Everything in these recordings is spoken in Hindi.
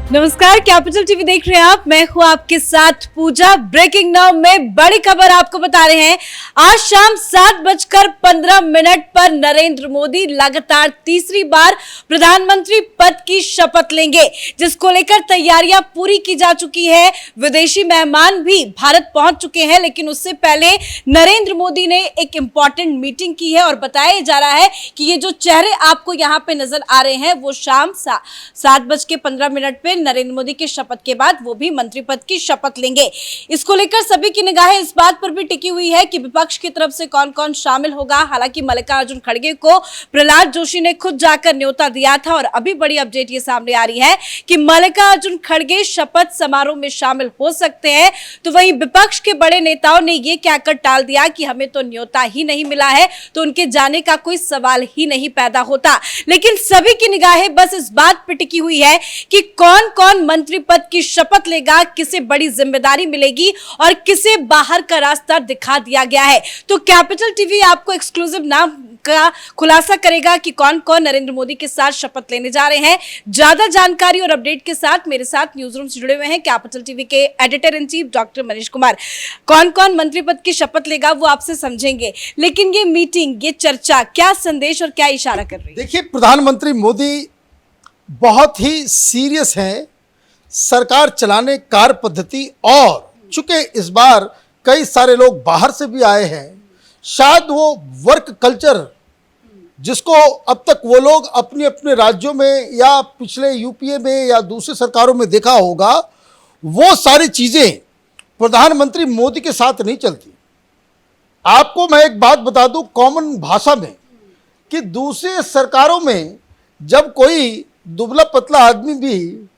नमस्कार, कैपिटल टीवी देख रहे हैं आप। मैं हूं आपके साथ पूजा। ब्रेकिंग नाउ में बड़ी खबर आपको बता रहे हैं। आज शाम 7:15 पर नरेंद्र मोदी लगातार तीसरी बार प्रधानमंत्री पद की शपथ लेंगे, जिसको लेकर तैयारियां पूरी की जा चुकी है। विदेशी मेहमान भी भारत पहुंच चुके हैं, लेकिन उससे पहले नरेंद्र मोदी ने एक इंपॉर्टेंट मीटिंग की है और बताया जा रहा है कि ये जो चेहरे आपको यहाँ पे नजर आ रहे हैं वो शाम 7:15 पे नरेंद्र मोदी के शपथ के बाद वो भी मंत्री पद की शपथ लेंगे। इसको लेकर सभी की निगाहें इस बात पर भी टिकी हुई है कि विपक्ष की तरफ से कौन कौन शामिल होगा। हालांकि मल्लिकार्जुन खड़गे को प्रहलाद जोशी ने खुद जाकर न्योता दिया था और अभी बड़ी अपडेट ये सामने आ रही है कि मल्लिकार्जुन खड़गे शपथ समारोह में शामिल हो सकते हैं। तो वहीं विपक्ष के बड़े नेताओं ने यह कहकर टाल दिया कि हमें तो न्योता ही नहीं मिला है, तो उनके जाने का कोई सवाल ही नहीं पैदा होता। लेकिन सभी की निगाहें बस इस बात पर टिकी हुई है कि कौन कौन मंत्री पद की शपथ लेगा, किसे बड़ी जिम्मेदारी मिलेगी और किसे बाहर का रास्ता दिखा दिया गया है। तो कैपिटल टीवी आपको एक्सक्लूसिव नाम का खुलासा करेगा कि कौन कौन नरेंद्र मोदी के साथ शपथ लेने जा रहे हैं। ज्यादा जानकारी और अपडेट के साथ मेरे साथ न्यूज रूम से जुड़े हुए हैं कैपिटल टीवी के editor in chief doctor Manish Kumar. कौन कौन मंत्री पद की शपथ लेगा वो आपसे समझेंगे, लेकिन ये मीटिंग, ये चर्चा क्या संदेश और क्या इशारा कर रही है? देखिए, प्रधानमंत्री मोदी बहुत ही सीरियस हैं सरकार चलाने कार्य पद्धति, और चूंकि इस बार कई सारे लोग बाहर से भी आए हैं, शायद वो वर्क कल्चर जिसको अब तक वो लोग अपने अपने राज्यों में या पिछले यूपीए में या दूसरी सरकारों में देखा होगा, वो सारी चीज़ें प्रधानमंत्री मोदी के साथ नहीं चलती। आपको मैं एक बात बता दूं कॉमन भाषा में कि दूसरी सरकारों में जब कोई दुबला पतला आदमी भी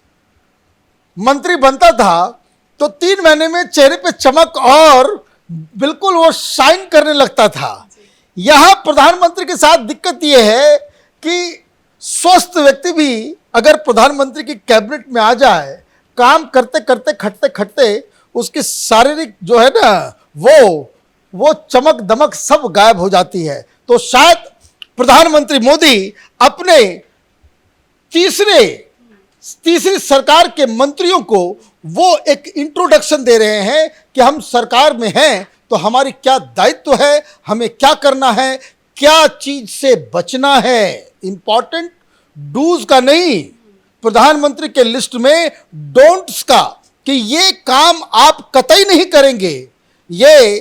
मंत्री बनता था तो 3 महीने में चेहरे पे चमक और बिल्कुल वो शाइन करने लगता था। यहां प्रधानमंत्री के साथ दिक्कत ये है कि स्वस्थ व्यक्ति भी अगर प्रधानमंत्री की कैबिनेट में आ जाए, काम करते करते खटते खटते उसकी शारीरिक जो है ना वो चमक दमक सब गायब हो जाती है। तो शायद प्रधानमंत्री मोदी अपने तीसरी सरकार के मंत्रियों को वो एक इंट्रोडक्शन दे रहे हैं कि हम सरकार में हैं तो हमारी क्या दायित्व है, हमें क्या करना है, क्या चीज से बचना है। इंपॉर्टेंट डूज का नहीं, प्रधानमंत्री के लिस्ट में डोंट्स का, कि ये काम आप कतई नहीं करेंगे। ये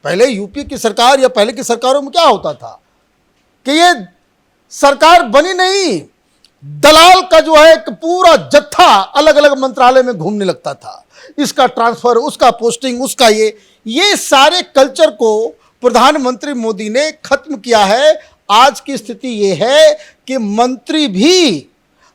पहले यूपी की सरकार या पहले की सरकारों में क्या होता था कि ये सरकार बनी नहीं, दलाल का जो है एक पूरा जत्था अलग अलग मंत्रालय में घूमने लगता था, इसका ट्रांसफर, उसका पोस्टिंग, उसका ये सारे कल्चर को प्रधानमंत्री मोदी ने खत्म किया है। आज की स्थिति ये है कि मंत्री भी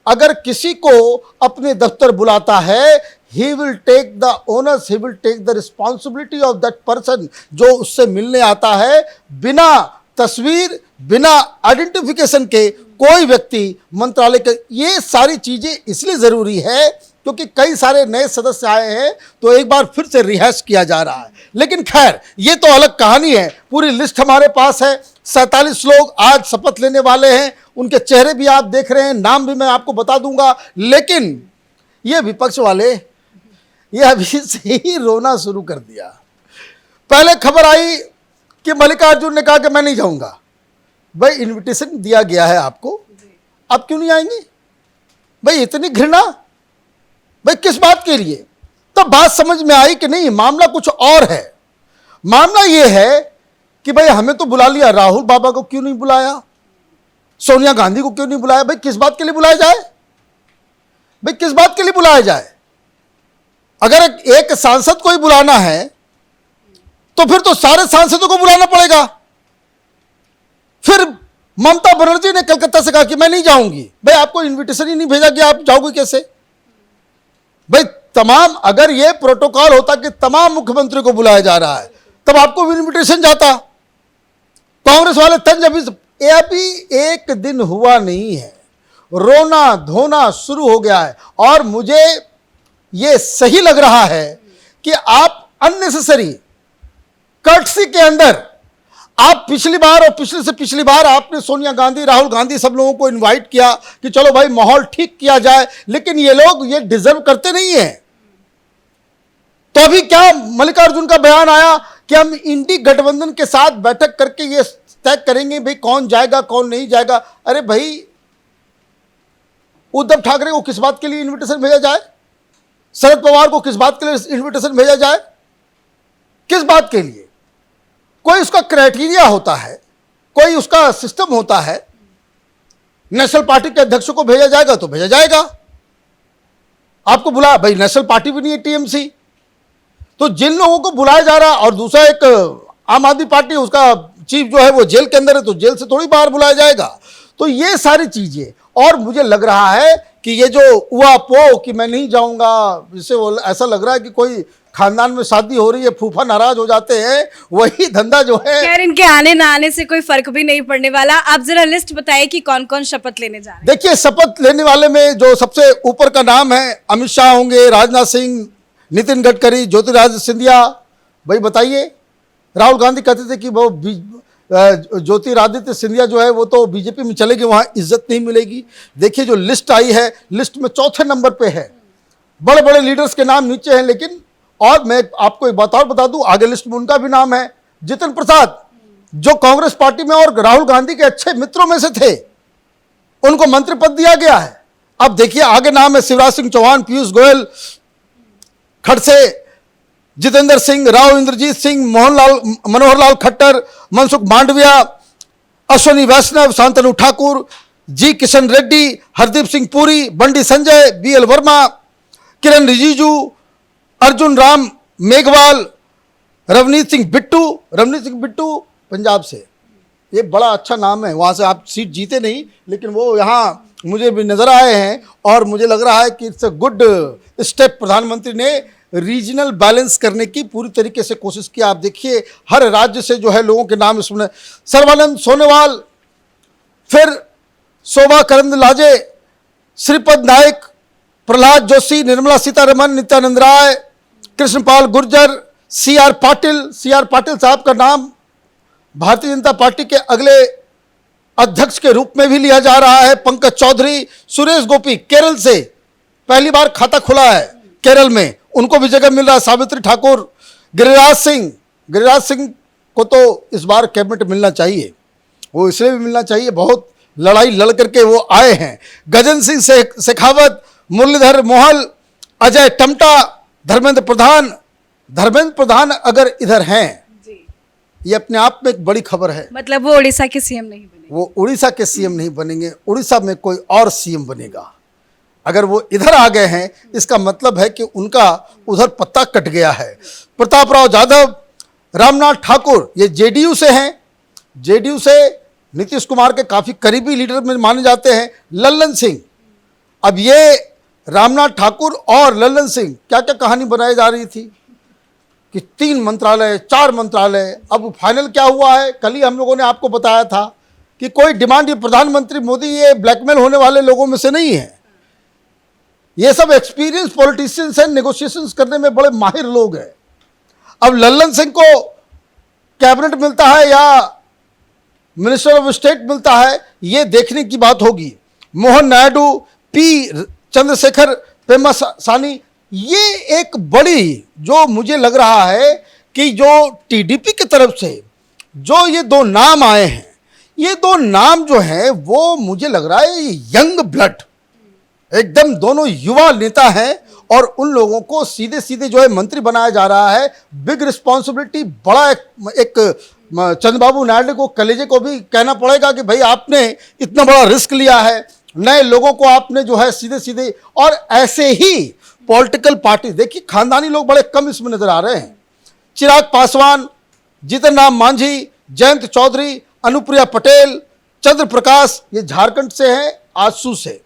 अगर किसी को अपने दफ्तर बुलाता है, he will take the owners, he will take the responsibility of that person जो उससे मिलने आता है। बिना तस्वीर, बिना आइडेंटिफिकेशन के कोई व्यक्ति मंत्रालय के, ये सारी चीजें इसलिए जरूरी है क्योंकि कई सारे नए सदस्य आए हैं तो एक बार फिर से रिहर्स किया जा रहा है। लेकिन खैर ये तो अलग कहानी है। पूरी लिस्ट हमारे पास है। 47 लोग आज शपथ लेने वाले हैं, उनके चेहरे भी आप देख रहे हैं, नाम भी मैं आपको बता दूंगा। लेकिन ये विपक्ष वाले ये अभी से ही रोना शुरू कर दिया। पहले खबर आई कि मल्लिकार्जुन ने कहा कि मैं नहीं जाऊंगा। भाई इनविटेशन दिया गया है आपको, आप क्यों नहीं आएंगे? भाई इतनी घृणा, भाई किस बात के लिए? तब बात समझ में आई कि नहीं, मामला कुछ और है। मामला यह है कि भाई हमें तो बुला लिया, राहुल बाबा को क्यों नहीं बुलाया, सोनिया गांधी को क्यों नहीं बुलाया? भाई किस बात के लिए बुलाया जाए? भाई किस बात के लिए बुलाया जाए? अगर एक सांसद को ही बुलाना है तो फिर तो सारे सांसदों को बुलाना पड़ेगा। फिर ममता बनर्जी ने कलकत्ता से कहा कि मैं नहीं जाऊंगी। भाई आपको इनविटेशन ही नहीं भेजा कि आप जाओगे कैसे? भाई तमाम, अगर ये प्रोटोकॉल होता कि तमाम मुख्यमंत्री को बुलाया जा रहा है तब आपको भी इनविटेशन जाता। कांग्रेस वाले तंज अभी एक दिन हुआ नहीं है, रोना धोना शुरू हो गया है। और मुझे ये सही लग रहा है कि आप अननेसेसरी कर्टसी के अंदर आप पिछली बार और पिछले से पिछली बार आपने सोनिया गांधी, राहुल गांधी, सब लोगों को इनवाइट किया कि चलो भाई माहौल ठीक किया जाए, लेकिन ये लोग ये डिजर्व करते नहीं है। तो अभी क्या मल्लिकार्जुन का बयान आया कि हम इंडी गठबंधन के साथ बैठक करके ये तय करेंगे भाई कौन जाएगा कौन नहीं जाएगा। अरे भाई, उद्धव ठाकरे को किस बात के लिए इनविटेशन भेजा जाए? शरद पवार को किस बात के लिए इनविटेशन भेजा जाए? किस बात के लिए? कोई उसका क्राइटेरिया होता है, कोई उसका सिस्टम होता है। नेशनल पार्टी के अध्यक्ष को भेजा जाएगा तो भेजा जाएगा। आपको बुलाया भाई, नेशनल पार्टी भी नहीं है टीएमसी, तो जिन लोगों को बुलाया जा रहा, और दूसरा एक आम आदमी पार्टी, उसका चीफ जो है वो जेल के अंदर है, तो जेल से थोड़ी बाहर बुलाया जाएगा। तो ये सारी चीजें, और मुझे लग रहा है कि ये जो हुआ पो कि मैं नहीं जाऊंगा, जिससे ऐसा लग रहा है कि कोई खानदान में शादी हो रही है, फूफा नाराज हो जाते हैं, वही धंधा जो है। खैर, इनके आने ना आने से कोई फर्क भी नहीं पड़ने वाला। आप जरा लिस्ट बताइए कि कौन कौन शपथ लेने जा रहे हैं। देखिए, शपथ लेने वाले में जो सबसे ऊपर का नाम है, अमित शाह होंगे, राजनाथ सिंह, नितिन गडकरी, ज्योतिरादित्य सिंधिया। भाई बताइए, राहुल गांधी कहते थे कि वो ज्योतिरादित्य सिंधिया जो है वो तो बीजेपी में चलेगी, वहां इज्जत नहीं मिलेगी। देखिए जो लिस्ट आई है, लिस्ट में चौथे नंबर पे है, बड़े बड़े लीडर्स के नाम नीचे हैं। लेकिन और मैं आपको एक बात और बता दूं, आगे लिस्ट में उनका भी नाम है, जितिन प्रसाद, जो कांग्रेस पार्टी में और राहुल गांधी के अच्छे मित्रों में से थे, उनको मंत्री पद दिया गया है। अब देखिए आगे नाम है शिवराज सिंह चौहान, पीयूष गोयल, खड़से जितेंद्र सिंह, राव इंद्रजीत सिंह, मनोहर लाल खट्टर, मनसुख मांडविया, अश्वनी वैष्णव, शांतनु ठाकुर, जी किशन रेड्डी, हरदीप सिंह पुरी, बंडी संजय, बीएल वर्मा, किरण रिजिजू, अर्जुन राम मेघवाल, रवनीत सिंह बिट्टू पंजाब से। ये बड़ा अच्छा नाम है, वहां से आप सीट जीते नहीं, लेकिन वो यहाँ मुझे भी नजर आए हैं, और मुझे लग रहा है कि इट्स अ गुड स्टेप। प्रधानमंत्री ने रीजनल बैलेंस करने की पूरी तरीके से कोशिश की। आप देखिए हर राज्य से जो है लोगों के नाम इसमें, सर्बानंद सोनोवाल, फिर शोभा करंदलाजे, श्रीपद नायक, प्रहलाद जोशी, निर्मला सीतारमन, नित्यानंद राय, कृष्णपाल गुर्जर, सी आर पाटिल साहब का नाम भारतीय जनता पार्टी के अगले अध्यक्ष के रूप में भी लिया जा रहा है। पंकज चौधरी, सुरेश गोपी, केरल से पहली बार खाता खुला है केरल में, उनको भी जगह मिल रहा है। सावित्री ठाकुर, गिरिराज सिंह को तो इस बार कैबिनेट मिलना चाहिए, वो इसलिए भी मिलना चाहिए, बहुत लड़ाई लड़ करके वो आए हैं। गजन सिंह शेखावत, मुरलीधर मोहल, अजय टमटा, धर्मेंद्र प्रधान अगर इधर हैं, ये अपने आप में एक बड़ी खबर है। मतलब वो उड़ीसा के सीएम नहीं बनेंगे? वो उड़ीसा के सीएम नहीं बनेंगे, उड़ीसा में कोई और सीएम बनेगा। अगर वो इधर आ गए हैं, इसका मतलब है कि उनका उधर पत्ता कट गया है। प्रताप राव जाधव, रामनाथ ठाकुर, ये जेडीयू से हैं, जेडीयू से नीतीश कुमार के काफी करीबी लीडर में माने जाते हैं। लल्लन सिंह, अब ये रामनाथ ठाकुर और लल्लन सिंह, क्या क्या कहानी बनाई जा रही थी कि 3 मंत्रालय 4 मंत्रालय, अब फाइनल क्या हुआ है? कल ही हम लोगों ने आपको बताया था कि कोई डिमांड, ये प्रधानमंत्री मोदी ये ब्लैकमेल होने वाले लोगों में से नहीं है, ये सब एक्सपीरियंस पॉलिटिशियंस हैं, नेगोशिएशंस करने में बड़े माहिर लोग हैं। अब लल्लन सिंह को कैबिनेट मिलता है या मिनिस्टर ऑफ स्टेट मिलता है, ये देखने की बात होगी। मोहन नायडू, पी चंद्रशेखर पेम्मासानी, ये एक बड़ी, जो मुझे लग रहा है कि जो टीडीपी की तरफ से जो ये 2 नाम आए हैं, ये 2 नाम जो हैं वो मुझे लग रहा है यंग ब्लड, एकदम दोनों युवा नेता हैं, और उन लोगों को सीधे सीधे जो है मंत्री बनाया जा रहा है। बिग रिस्पॉन्सिबिलिटी, बड़ा एक चंद्रबाबू नायडू को, कलेजे को भी कहना पड़ेगा कि भाई आपने इतना बड़ा रिस्क लिया है, नए लोगों को आपने जो है सीधे सीधे, और ऐसे ही पॉलिटिकल पार्टी, देखिए खानदानी लोग बड़े कम इसमें नजर आ रहे हैं। चिराग पासवान, जीतन राम मांझी, जयंत चौधरी, अनुप्रिया पटेल, चंद्र प्रकाश, ये झारखंड से हैं, आजसू से,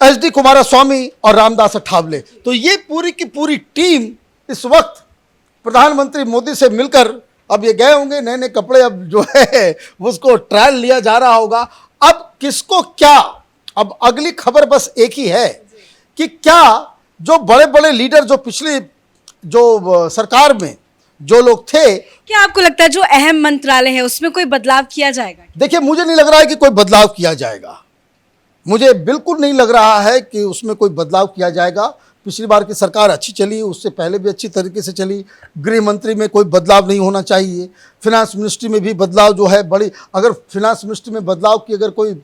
एचडी कुमारस्वामी और रामदास अठावले। तो ये पूरी की पूरी टीम इस वक्त प्रधानमंत्री मोदी से मिलकर, अब ये गए होंगे नए नए कपड़े, अब जो है उसको ट्रायल लिया जा रहा होगा। अब किसको क्या, अब अगली खबर बस एक ही है कि क्या जो बड़े बड़े लीडर जो पिछले जो सरकार में जो लोग थे। क्या आपको लगता है जो अहम मंत्रालय है उसमें कोई बदलाव किया जाएगा? देखिए, मुझे नहीं लग रहा है कि कोई बदलाव किया जाएगा। मुझे बिल्कुल नहीं लग रहा है कि उसमें कोई बदलाव किया जाएगा। पिछली बार की सरकार अच्छी चली, उससे पहले भी अच्छी तरीके से चली। गृह मंत्री में कोई बदलाव नहीं होना चाहिए। फिनांस मिनिस्ट्री में भी बदलाव जो है बड़ी, अगर फिनांस मिनिस्ट्री में बदलाव की अगर कोई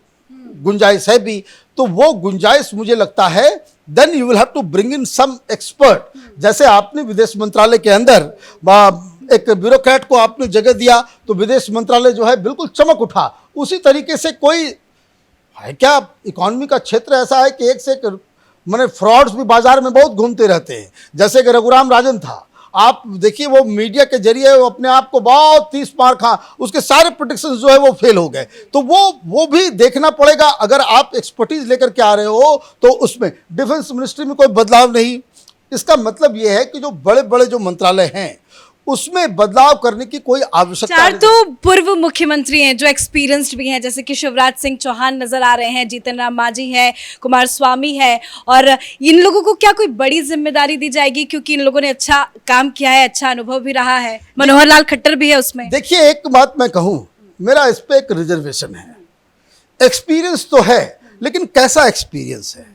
गुंजाइश है भी, तो वो गुंजाइश मुझे लगता है then you will have to bring in some expert. जैसे आपने विदेश मंत्रालय के अंदर एक ब्यूरोक्रेट को आपने जगह दिया तो विदेश मंत्रालय जो है बिल्कुल चमक उठा। उसी तरीके से कोई है क्या, इकोनॉमी का क्षेत्र ऐसा है कि एक से एक मैंने फ्रॉड्स भी बाजार में बहुत घूमते रहते हैं। जैसे कि रघुराम राजन था, आप देखिए वो मीडिया के जरिए वो अपने आप को बहुत 30 मार खा, उसके सारे प्रोडिक्शंस जो है वो फेल हो गए। तो वो भी देखना पड़ेगा। अगर आप एक्सपर्टीज लेकर के आ रहे हो तो उसमें डिफेंस मिनिस्ट्री में कोई बदलाव नहीं। इसका मतलब ये है कि जो बड़े बड़े जो मंत्रालय हैं उसमें बदलाव करने की कोई आवश्यकता चार नहीं। तो पूर्व मुख्यमंत्री हैं जो एक्सपीरियंस्ड भी हैं, जैसे कि शिवराज सिंह चौहान नजर आ रहे हैं, जीतन राम मांझी है, कुमारस्वामी है, और इन लोगों को क्या कोई बड़ी जिम्मेदारी दी जाएगी क्योंकि इन लोगों ने अच्छा काम किया है, अच्छा अनुभव भी रहा है? मनोहर लाल खट्टर भी है उसमें। देखिए, एक बात मैं कहूं, मेरा इस पे एक रिजर्वेशन है। एक्सपीरियंस तो है, लेकिन कैसा एक्सपीरियंस है?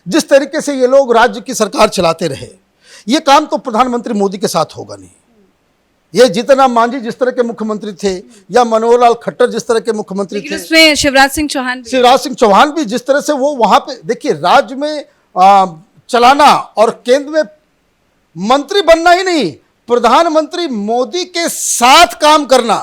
जिस तरीके से ये लोग राज्य की सरकार चलाते रहे, ये काम तो प्रधानमंत्री मोदी के साथ होगा नहीं। ये जीतन राम मांझी जिस तरह के मुख्यमंत्री थे या मनोहर लाल खट्टर जिस तरह के मुख्यमंत्री थे, उसमें शिवराज सिंह चौहान भी जिस तरह से वो वहां पे, देखिए राज्य में चलाना और केंद्र में मंत्री बनना ही नहीं, प्रधानमंत्री मोदी के साथ काम करना,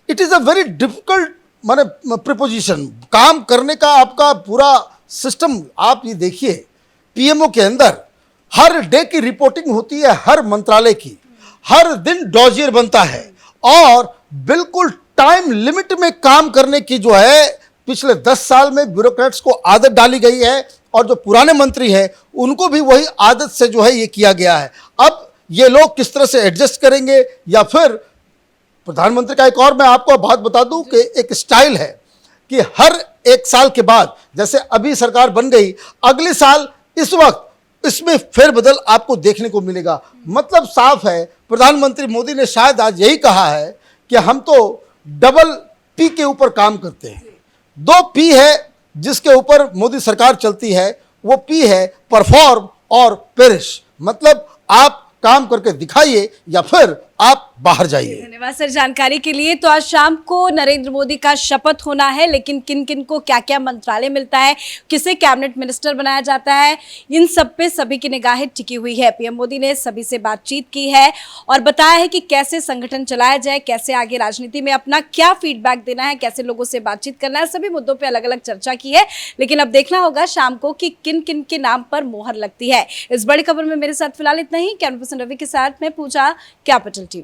it is a very difficult माने प्रिपोजिशन। काम करने का आपका पूरा सिस्टम, आप ये देखिए पीएमओ के अंदर हर डे की रिपोर्टिंग होती है, हर मंत्रालय की, हर दिन डॉजियर बनता है और बिल्कुल टाइम लिमिट में काम करने की जो है पिछले 10 साल में ब्यूरोक्रेट्स को आदत डाली गई है और जो पुराने मंत्री हैं उनको भी वही आदत से जो है ये किया गया है। अब ये लोग किस तरह से एडजस्ट करेंगे, या फिर प्रधानमंत्री का एक और मैं आपको बात बता दूं कि एक स्टाइल है कि हर 1 साल के बाद, जैसे अभी सरकार बन गई, अगले साल इस वक्त इसमें फेरबदल आपको देखने को मिलेगा। मतलब साफ है, प्रधानमंत्री मोदी ने शायद आज यही कहा है कि हम तो डबल पी के ऊपर काम करते हैं। 2 पी है जिसके ऊपर मोदी सरकार चलती है, वो पी है परफॉर्म और पेरिश। मतलब आप काम करके दिखाइए या फिर आप बाहर जाइए। धन्यवाद सर जानकारी के लिए। तो आज शाम को नरेंद्र मोदी का शपथ होना है, लेकिन किन किन को क्या क्या मंत्रालय मिलता है, किसे कैबिनेट मिनिस्टर बनाया जाता है, इन सब पे सभी की निगाहें टिकी हुई है। पीएम मोदी ने सभी से बातचीत की है और बताया है कि कैसे संगठन चलाया जाए, कैसे आगे राजनीति में अपना क्या फीडबैक देना है, कैसे लोगों से बातचीत करना है। सभी मुद्दों पर अलग अलग चर्चा की है, लेकिन अब देखना होगा शाम को कि किन किन के नाम पर मोहर लगती है। इस बड़ी खबर में मेरे साथ फिलहाल इतना ही। कैमरा पर्सन रवि के साथ मैं पूजा, कैपिटल टीवी।